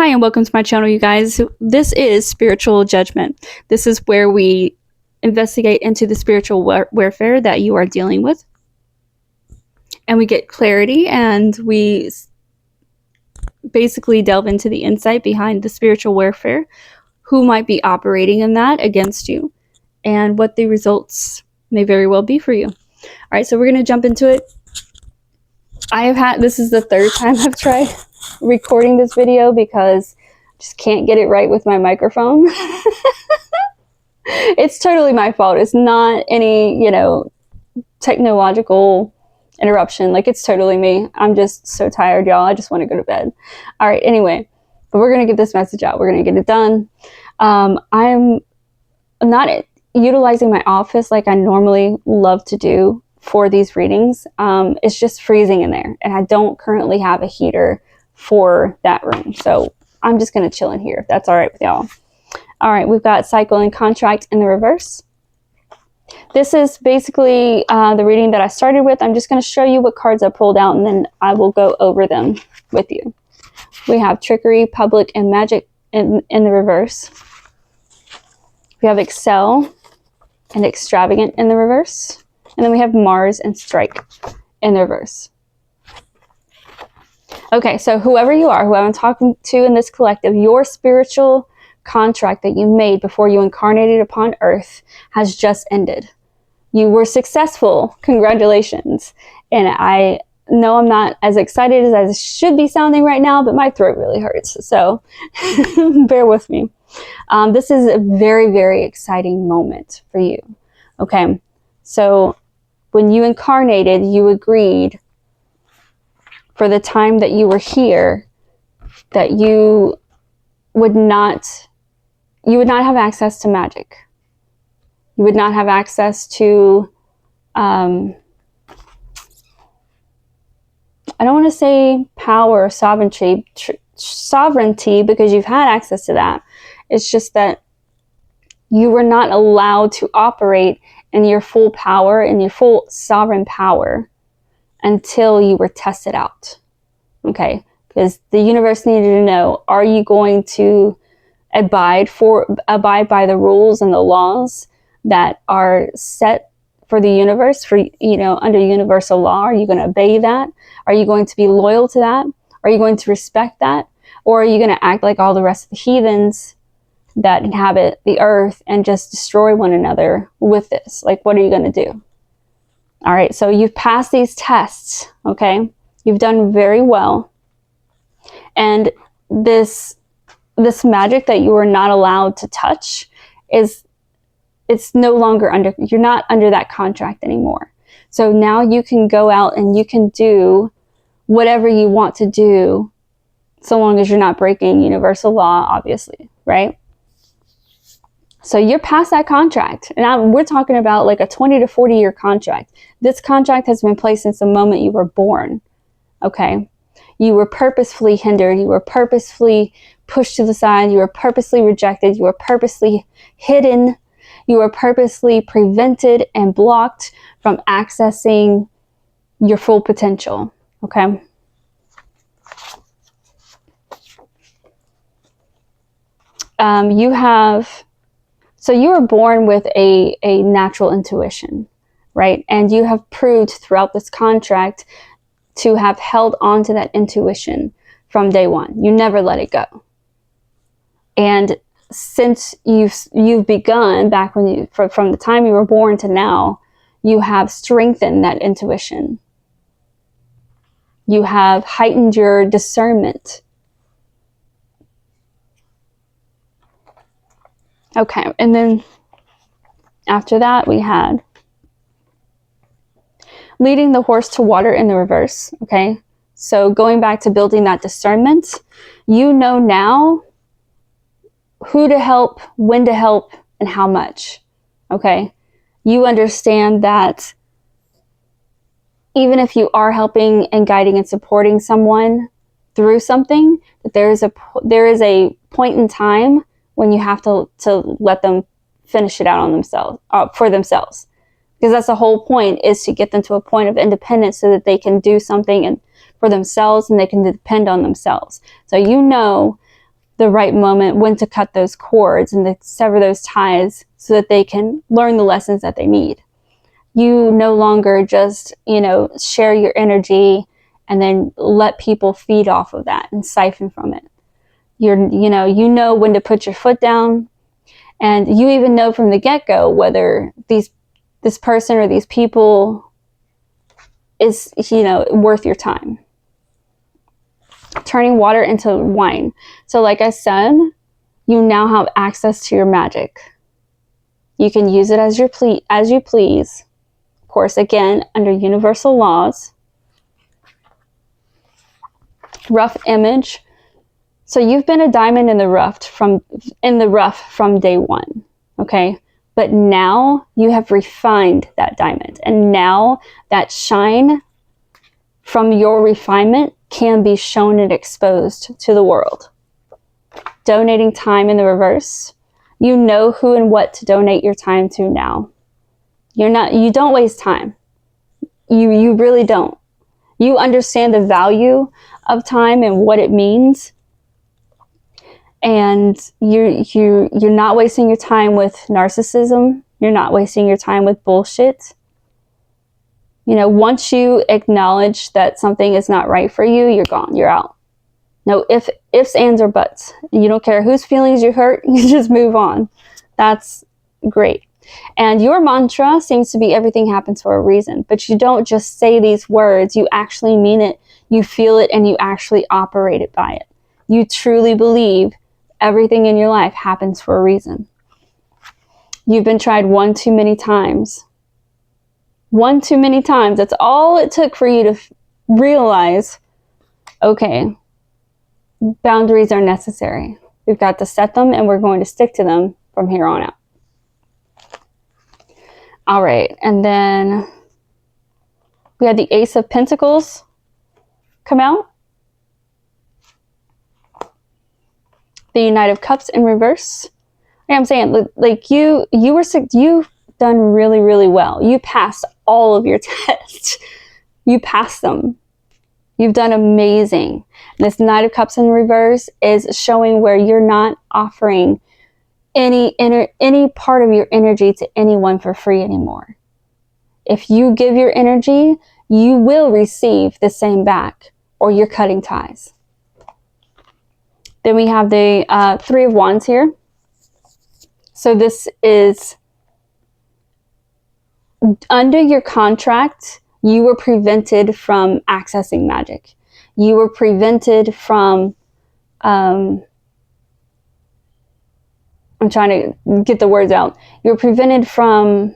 Hi and welcome to my channel, you guys. This is Spiritual Judgment. This is where we investigate into the spiritual warfare that you are dealing with. And we get clarity and we basically delve into the insight behind the spiritual warfare, who might be operating in that against you, and what the results may very well be for you. All right, so we're going to jump into it. This is the third time I've tried recording this video because I just can't get it right with my microphone. It's totally my fault. It's not any, technological interruption. Like, it's totally me. I'm just so tired, y'all. I just want to go to bed. All right, anyway, but we're going to get this message out. We're going to get it done. I'm not utilizing my office like I normally love to do for these readings. It's just freezing in there, and I don't currently have a heater for that room. So I'm just going to chill in here, if that's all right with y'all. All right, we've got cycle and contract in the reverse. This is basically the reading that I started with. I'm just going to show you what cards I pulled out, and then I will go over them with you. We have trickery, public, and magic in the reverse. We have excel and extravagant in the reverse. And then we have Mars and strike in the reverse. Okay, so whoever you are, who I'm talking to in this collective, your spiritual contract that you made before you incarnated upon Earth has just ended. You were successful. Congratulations. And I know I'm not as excited as I should be sounding right now, but my throat really hurts. So bear with me. This is a very, very exciting moment for you. Okay, so when you incarnated, you agreed for the time that you were here that you would not have access to magic. You would not have access to, I don't want to say power or sovereignty, because you've had access to that. It's just that you were not allowed to operate in your full power, in your full sovereign power, until you were tested out. Okay? Because the universe needed to know, are you going to abide by the rules and the laws that are set for the universe, for, under universal law? Are you going to obey that? Are you going to be loyal to that? Are you going to respect that? Or are you going to act like all the rest of the heathens that inhabit the earth and just destroy one another with this? Like, what are you going to do? All right, so you've passed these tests, okay? You've done very well. And this magic that you are not allowed to touch it's no longer you're not under that contract anymore. So now you can go out and you can do whatever you want to do, so long as you're not breaking universal law, obviously, right? So you're past that contract. And we're talking about like a 20 to 40 year contract. This contract has been placed since the moment you were born. Okay? You were purposefully hindered. You were purposefully pushed to the side. You were purposely rejected. You were purposely hidden. You were purposely prevented and blocked from accessing your full potential. Okay? So you were born with a natural intuition, right? And you have proved throughout this contract to have held on to that intuition from day one. You never let it go. And since you've begun back from the time you were born to now, you have strengthened that intuition. You have heightened your discernment. Okay, and then after that we had leading the horse to water in the reverse. Okay, so going back to building that discernment, you know now who to help, when to help, and how much. Okay, you understand that even if you are helping and guiding and supporting someone through something, that there is a point in time when you have to let them finish it out on themselves, for themselves. Because that's the whole point, is to get them to a point of independence so that they can do something for themselves and they can depend on themselves. So you know the right moment, when to cut those cords and to sever those ties so that they can learn the lessons that they need. You no longer just, share your energy and then let people feed off of that and siphon from it. You know when to put your foot down, and you even know from the get-go whether this person or these people is, worth your time. Turning water into wine. So like I said, you now have access to your magic. You can use it as you please. Of course, again, under universal laws. Rough image. So you've been a diamond in the rough from day one, okay? But now you have refined that diamond, and now that shine from your refinement can be shown and exposed to the world. Donating time in the reverse. You know who and what to donate your time to now. You don't waste time. You really don't. You understand the value of time and what it means. And you're not wasting your time with narcissism. You're not wasting your time with bullshit. Once you acknowledge that something is not right for you, you're gone. You're out. No ifs, ands, or buts. You don't care whose feelings you hurt. You just move on. That's great. And your mantra seems to be everything happens for a reason. But you don't just say these words. You actually mean it. You feel it, and you actually operate it by it. You truly believe everything in your life happens for a reason. You've been tried one too many times. One too many times. That's all it took for you to realize, okay, boundaries are necessary. We've got to set them, and we're going to stick to them from here on out. All right, and then we had the Ace of Pentacles come out. The Knight of Cups in reverse. Like I'm saying, like you've done really, really well. You passed all of your tests. You passed them. You've done amazing. And this Knight of Cups in reverse is showing where you're not offering any part of your energy to anyone for free anymore. If you give your energy, you will receive the same back, or you're cutting ties. Then we have the Three of Wands here. So this is under your contract. You were prevented from accessing magic. You were prevented from, I'm trying to get the words out. You were prevented from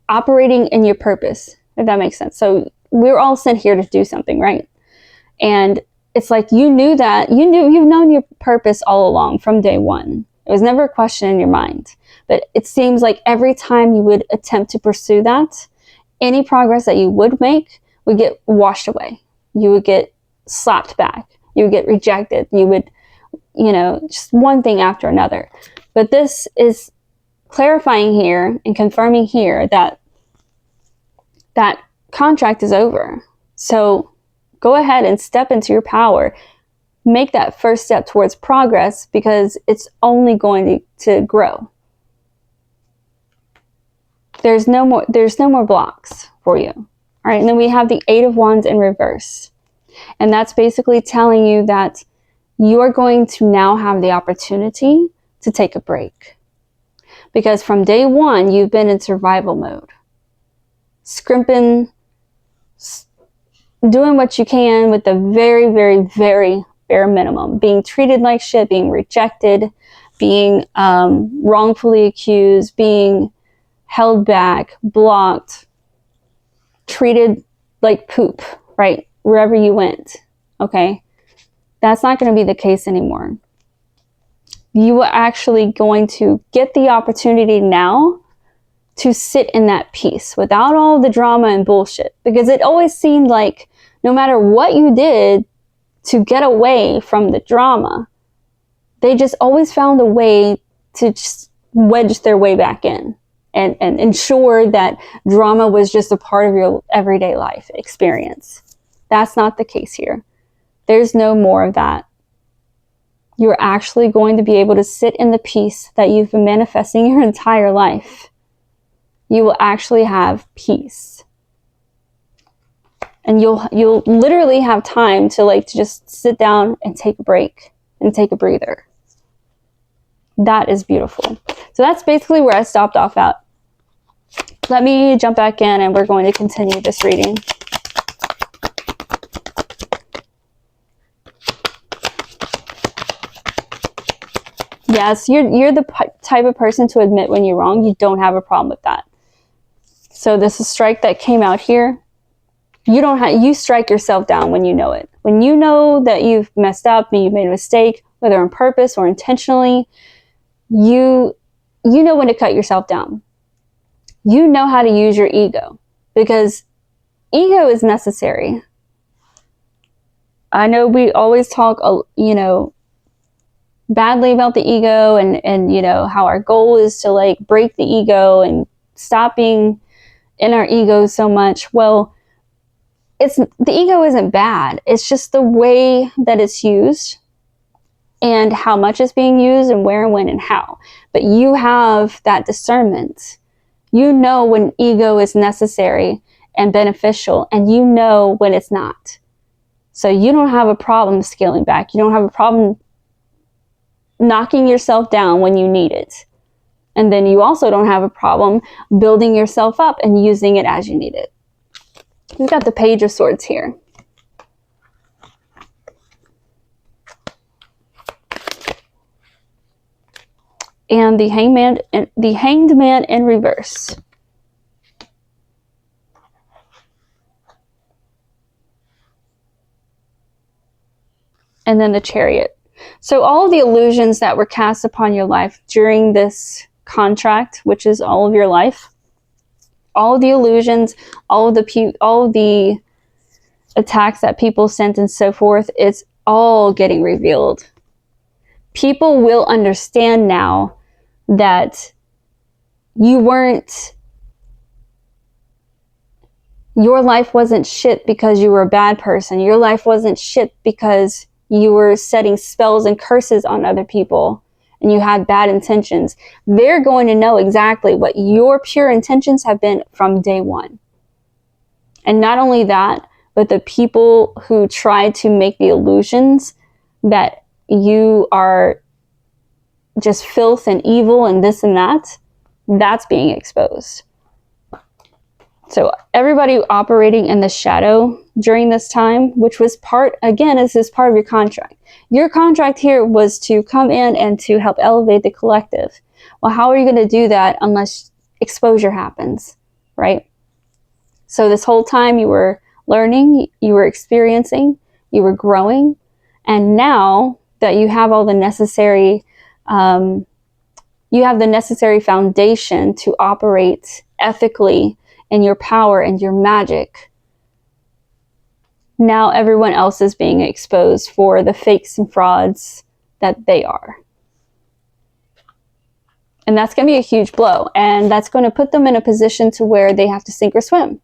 operating in your purpose, if that makes sense. So we're all sent here to do something, right? And it's like you've known your purpose all along from day one. It was never a question in your mind. But it seems like every time you would attempt to pursue that, any progress that you would make would get washed away. You would get slapped back. You would get rejected. You would, just one thing after another. But this is clarifying here and confirming here that that contract is over. So go ahead and step into your power. Make that first step towards progress, because it's only going to grow. There's no more blocks for you. All right, and then we have the Eight of Wands in reverse. And that's basically telling you that you are going to now have the opportunity to take a break. Because from day one, you've been in survival mode. Scrimping, doing what you can with the very, very, very bare minimum. Being treated like shit, being rejected, being wrongfully accused, being held back, blocked, treated like poop, right? Wherever you went, okay? That's not going to be the case anymore. You are actually going to get the opportunity now to sit in that peace without all the drama and bullshit. Because it always seemed like no matter what you did to get away from the drama, they just always found a way to just wedge their way back in and ensure that drama was just a part of your everyday life experience. That's not the case here. There's no more of that. You're actually going to be able to sit in the peace that you've been manifesting your entire life. You will actually have peace. And you'll literally have time to just sit down and take a break and take a breather. That is beautiful. So that's basically where I stopped off at. Let me jump back in and we're going to continue this reading. Yes, you're the type of person to admit when you're wrong. You don't have a problem with that. So this is strike that came out here. You strike yourself down when you know it. When you know that you've messed up and you've made a mistake, whether on purpose or intentionally, you know when to cut yourself down. You know how to use your ego, because ego is necessary. I know we always talk, badly about the ego and how our goal is to break the ego and stop being in our ego so much. Well, the ego isn't bad. It's just the way that it's used and how much it's being used and where and when and how. But you have that discernment. You know when ego is necessary and beneficial, and you know when it's not. So you don't have a problem scaling back. You don't have a problem knocking yourself down when you need it. And then you also don't have a problem building yourself up and using it as you need it. We've got the Page of Swords here. And the Hanged Man in reverse. And then the Chariot. So all of the illusions that were cast upon your life during this contract, which is all of your life, all of the illusions, all of the attacks that people sent and so forth, it's all getting revealed. People will understand now that your life wasn't shit because you were a bad person. Your life wasn't shit because you were setting spells and curses on other people and you had bad intentions. They're going to know exactly what your pure intentions have been from day one. And not only that, but the people who tried to make the illusions that you are just filth and evil and this and that, that's being exposed. So everybody operating in the shadow during this time, which was part of your contract. Your contract here was to come in and to help elevate the collective. Well, how are you going to do that unless exposure happens, right? So this whole time you were learning, you were experiencing, you were growing, and now that you have all the necessary, you have the necessary foundation to operate ethically in your power and your magic. Now everyone else is being exposed for the fakes and frauds that they are. And that's going to be a huge blow. And that's going to put them in a position to where they have to sink or swim.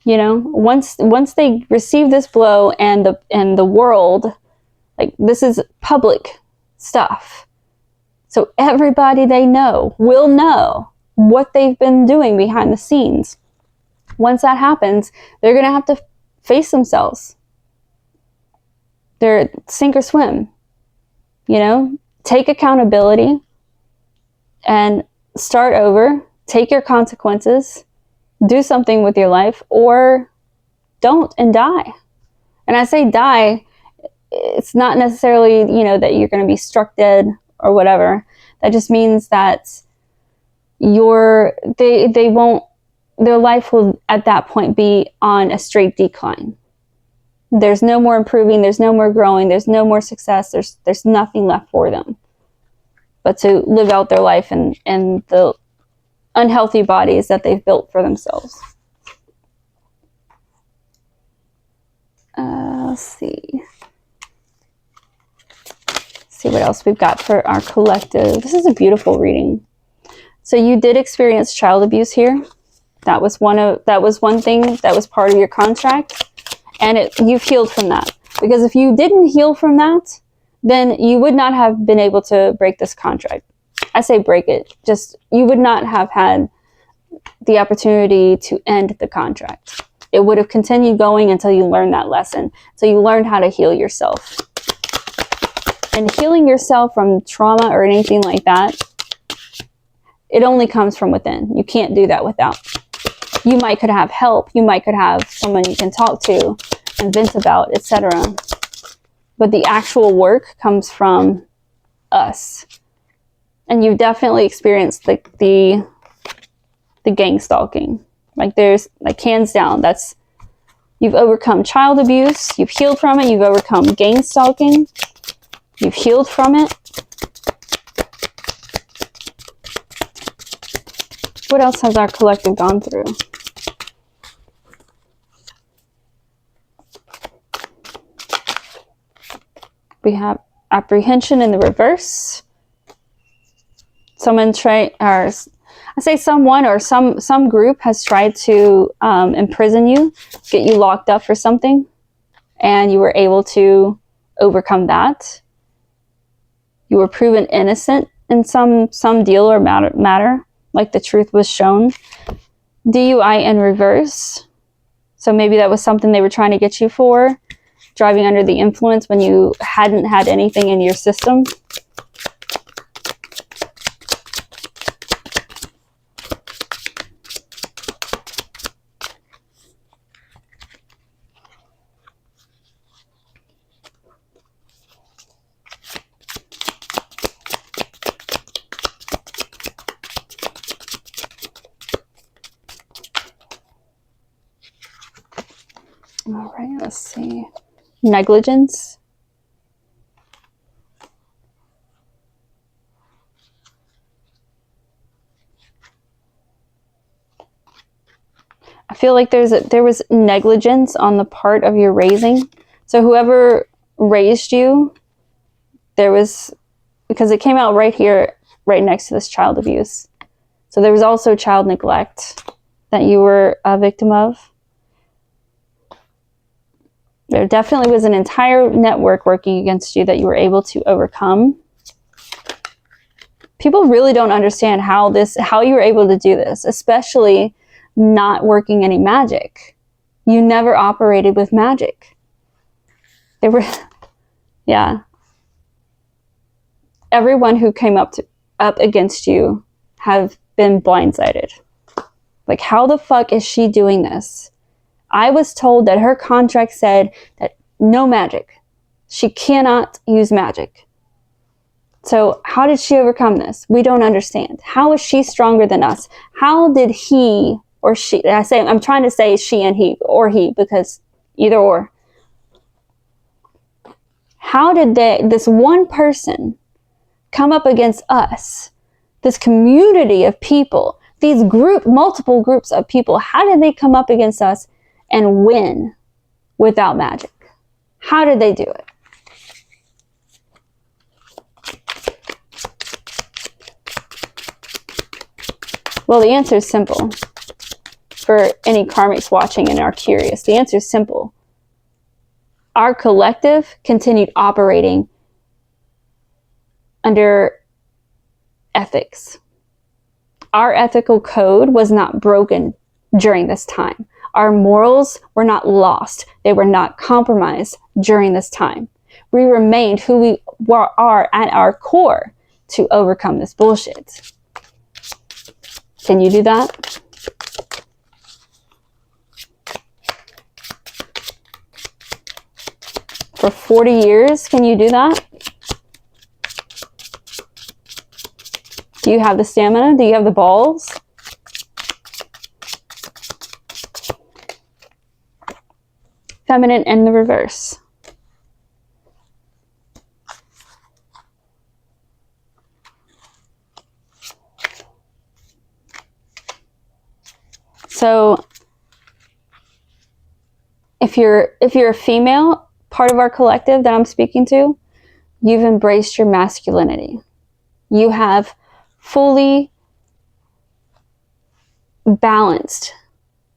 You know, once they receive this blow and the world, this is public stuff. So everybody they know will know what they've been doing behind the scenes. Once that happens, they're going to have to face themselves. They're sink or swim. You know, take accountability and start over. Take your consequences. Do something with your life, or don't and die. And I say die, it's not necessarily, that you're going to be struck dead or whatever. That just means that their life will at that point be on a straight decline. There's no more improving, there's no more growing, there's no more success, there's nothing left for them but to live out their life in the unhealthy bodies that they've built for themselves. Let's see what else we've got for our collective. This is a beautiful reading. So you did experience child abuse here. That was one thing that was part of your contract. And you've healed from that. Because if you didn't heal from that, then you would not have been able to break this contract. I say break it. Just, you would not have had the opportunity to end the contract. It would have continued going until you learned that lesson. So you learned how to heal yourself. And healing yourself from trauma or anything like that, it only comes from within. You can't do that without. You might could have help. You might could have someone you can talk to and vent about, etc. But the actual work comes from us. And you've definitely experienced the gang stalking. Like, there's, like, hands down, that's, you've overcome child abuse, you've healed from it, you've overcome gang stalking, you've healed from it. What else has our collective gone through? We have apprehension in the reverse. Someone someone or some group has tried to imprison you, get you locked up for something, and you were able to overcome that. You were proven innocent in some deal or matter, like the truth was shown. DUI in reverse. So maybe that was something they were trying to get you for, driving under the influence when you hadn't had anything in your system. All right, let's see. Negligence. I feel like there was negligence on the part of your raising. So whoever raised you, there was, because it came out right here, right next to this child abuse. So there was also child neglect that you were a victim of. There definitely was an entire network working against you that you were able to overcome. People really don't understand how you were able to do this, especially not working any magic. You never operated with magic. Yeah. Everyone who came up against you have been blindsided. Like, how the fuck is she doing this? I was told that her contract said that no magic. She cannot use magic. So how did she overcome this? We don't understand. How is she stronger than us? How did he or she, I'm trying to say she and he, or he, because either or. How did this one person come up against us, this community of people, these multiple groups of people? How did they come up against us and win without magic? How did they do it? Well, the answer is simple. For any karmics watching and are curious, the answer is simple. Our collective continued operating under ethics. Our ethical code was not broken during this time. Our morals were not lost. They were not compromised during this time. We remained who we are at our core to overcome this bullshit. Can you do that? For 40 years, can you do that? Do you have the stamina? Do you have the balls? Feminine in the reverse. So if you're a female, part of our collective that I'm speaking to, you've embraced your masculinity. You have fully balanced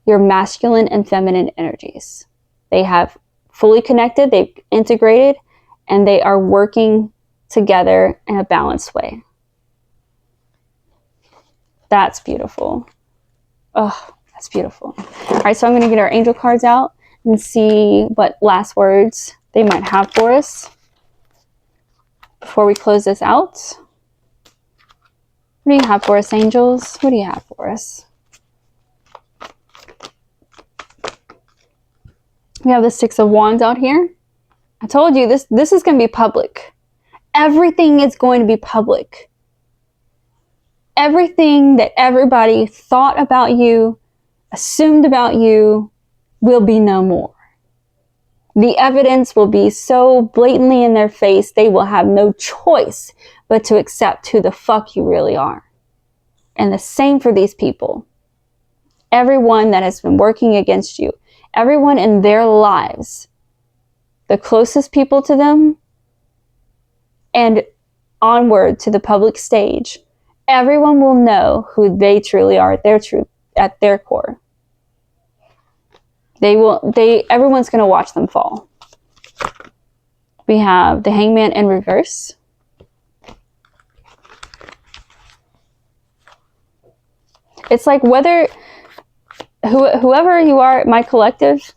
your masculine and feminine energies. They have fully connected, they've integrated, and they are working together in a balanced way. That's beautiful. Oh, that's beautiful. All right, so I'm going to get our angel cards out and see what last words they might have for us before we close this out. What do you have for us, angels? What do you have for us? We have the Six of Wands out here. I told you this is going to be public. Everything is going to be public. Everything that everybody thought about you, assumed about you, will be no more. The evidence will be so blatantly in their face, they will have no choice but to accept who the fuck you really are. And the same for these people. Everyone that has been working against you, everyone in their lives, the closest people to them, and onward to the public stage, everyone will know who they truly are at their core. Everyone's going to watch them fall. We have the Hangman in reverse. It's like whoever you are, my collective,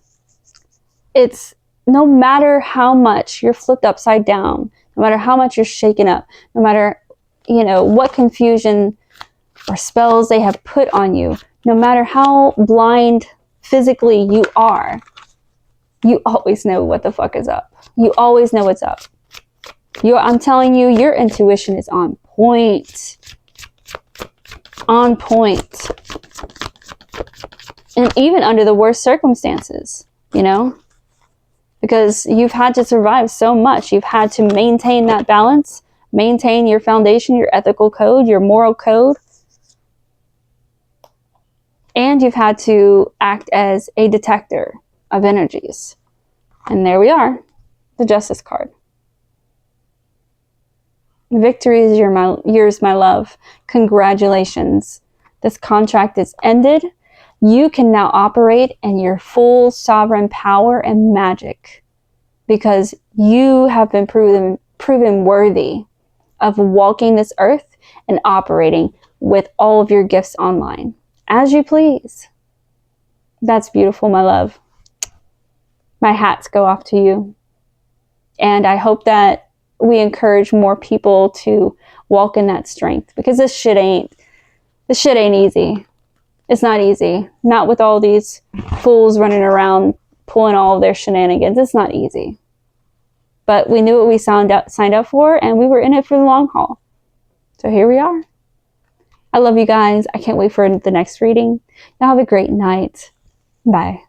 it's no matter how much you're flipped upside down, no matter how much you're shaken up, no matter, what confusion or spells they have put on you, no matter how blind physically you are, you always know what the fuck is up. You always know what's up. I'm telling you, your intuition is on point. On point. And even under the worst circumstances, because you've had to survive so much. You've had to maintain that balance, maintain your foundation, your ethical code, your moral code. And you've had to act as a detector of energies. And there we are, the Justice card. Victory is yours, my love. Congratulations. This contract is ended. You can now operate in your full sovereign power and magic because you have been proven worthy of walking this earth and operating with all of your gifts online. As you please. That's beautiful, my love. My hats go off to you. And I hope that we encourage more people to walk in that strength because this shit ain't easy. It's not easy. Not with all these fools running around pulling all of their shenanigans. It's not easy. But we knew what we signed up for, and we were in it for the long haul. So here we are. I love you guys. I can't wait for the next reading. Y'all have a great night. Bye.